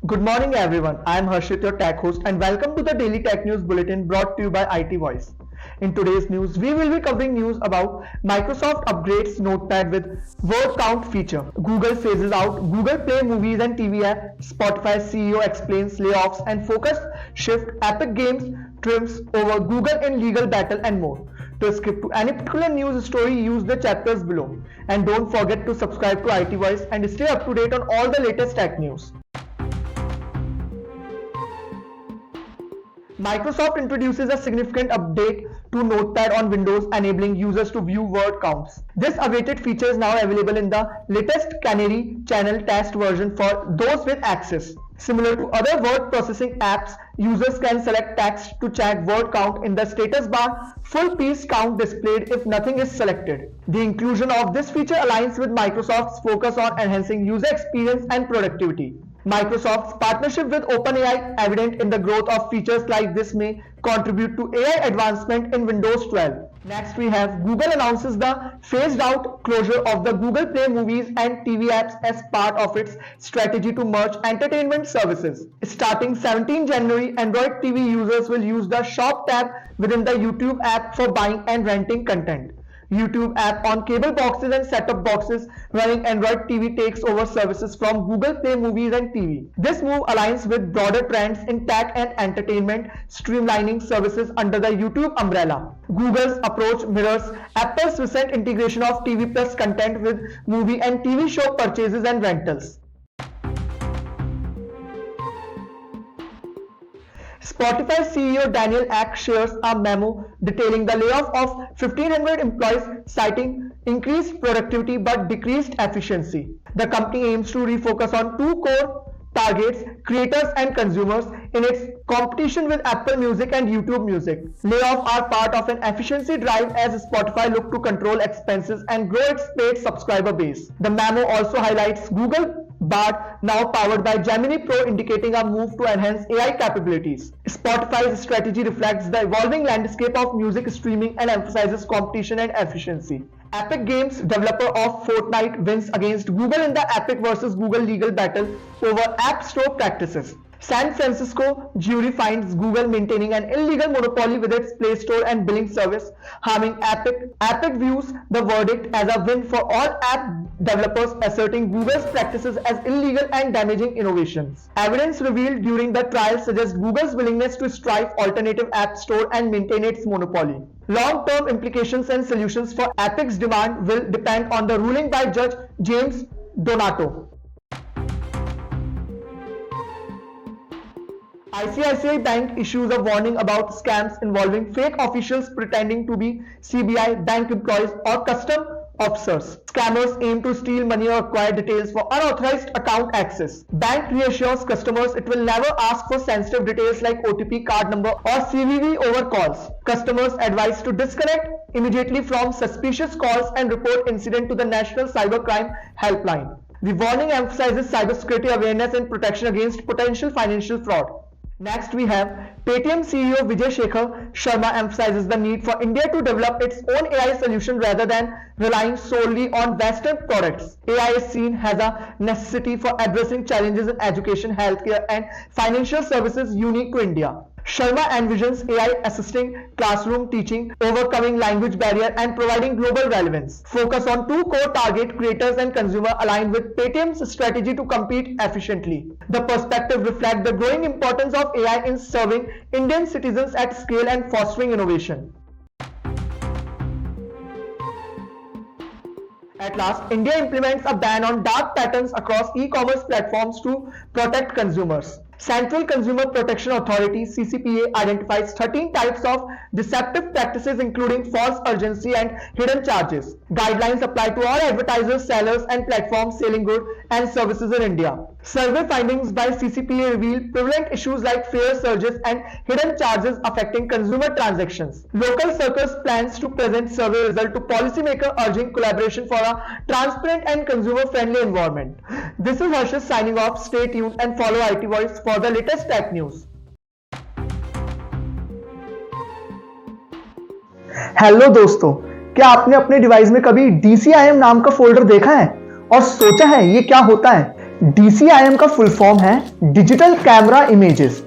Good morning, everyone. I am Harshit, your tech host, and welcome to the Daily Tech News Bulletin brought to you by IT Voice. In today's news, we will be covering news about Microsoft upgrades Notepad with word count feature. Google phases out Google Play movies and TV app. Spotify CEO explains layoffs and focus shift. Epic Games trims over Google in legal battle and more. To skip to any particular news story, use the chapters below. And don't forget to subscribe to IT Voice and stay up to date on all the latest tech news. Microsoft introduces a significant update to Notepad on Windows, enabling users to view word counts. This awaited feature is now available in the latest Canary Channel test version for those with access. Similar to other word processing apps, users can select text to check word count in the status bar, full piece count displayed if nothing is selected. The inclusion of this feature aligns with Microsoft's focus on enhancing user experience and productivity. Microsoft's partnership with OpenAI, evident in the growth of features like this, may contribute to AI advancement in Windows 12. Next, we have Google announces the phased out closure of the Google Play movies and TV apps as part of its strategy to merge entertainment services. Starting 17 January, Android TV users will use the Shop tab within the YouTube app for buying and renting content. YouTube app on cable boxes and set-top boxes running Android TV takes over services from Google Play Movies and TV. This move aligns with broader trends in tech and entertainment, streamlining services under the YouTube umbrella. Google's approach mirrors Apple's recent integration of TV Plus content with movie and TV show purchases and rentals. Spotify CEO Daniel Ek shares a memo detailing the layoff of 1,500 employees, citing increased productivity but decreased efficiency. The company aims to refocus on two core targets, creators and consumers, in its competition with Apple Music and YouTube Music. Layoffs are part of an efficiency drive as Spotify looks to control expenses and grow its paid subscriber base. The memo also highlights Google Bard, now powered by Gemini Pro, indicating a move to enhance AI capabilities. Spotify's strategy reflects the evolving landscape of music streaming and emphasizes competition and efficiency. Epic Games, developer of Fortnite, wins against Google in the Epic versus Google legal battle over App Store practices. San Francisco jury finds Google maintaining an illegal monopoly with its Play Store and billing service, harming Epic. Epic views the verdict as a win for all app developers, asserting Google's practices as illegal and damaging innovations. Evidence revealed during the trial suggests Google's willingness to strive alternative app store and maintain its monopoly. Long-term implications and solutions for Epic's demand will depend on the ruling by Judge James Donato. ICICI Bank issues a warning about scams involving fake officials pretending to be CBI bank employees or custom officers. Scammers aim to steal money or acquire details for unauthorized account access. Bank reassures customers it will never ask for sensitive details like OTP, card number or CVV over calls. Customers advised to disconnect immediately from suspicious calls and report incident to the National Cybercrime Helpline. The warning emphasizes cybersecurity awareness and protection against potential financial fraud. Next, we have Paytm CEO Vijay Shekhar Sharma emphasizes the need for India to develop its own AI solution rather than relying solely on Western products. AI is seen as a necessity for addressing challenges in education, healthcare, and financial services unique to India. Sharma envisions AI assisting classroom teaching, overcoming language barrier, and providing global relevance. Focus on two core target, creators and consumer, aligned with Paytm's strategy to compete efficiently. The perspective reflects the growing importance of AI in serving Indian citizens at scale and fostering innovation. At last, India implements a ban on dark patterns across e-commerce platforms to protect consumers. Central Consumer Protection Authority (CCPA) identifies 13 types of deceptive practices, including false urgency and hidden charges. Guidelines apply to all advertisers, sellers, and platforms selling goods and services in India. Survey findings by CCPA reveal prevalent issues like fare surges and hidden charges affecting consumer transactions. Local Circus plans to present survey result to policymaker, urging collaboration for a transparent and consumer-friendly environment. This is Harshit signing off. Stay tuned and follow IT Voice for the latest tech news. Hello दोस्तों, क्या आपने अपने device में कभी DCIM नाम का folder देखा है और सोचा है ये क्या होता है? DCIM का फुल फॉर्म है डिजिटल कैमरा इमेजेस।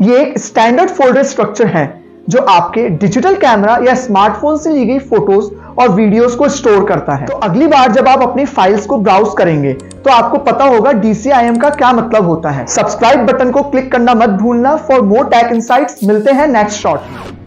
ये एक स्टैंडर्ड फोल्डर स्ट्रक्चर है जो आपके डिजिटल कैमरा या स्मार्टफोन से ली गई फोटोज और वीडियोस को स्टोर करता है। तो अगली बार जब आप अपनी फाइल्स को ब्राउज करेंगे तो आपको पता होगा DCIM का क्या मतलब होता है। सब्सक्राइब बटन को क्लिक करना मत भूलना। फॉर मोर टेक इनसाइट्स मिलते हैं नेक्स्ट शॉट में।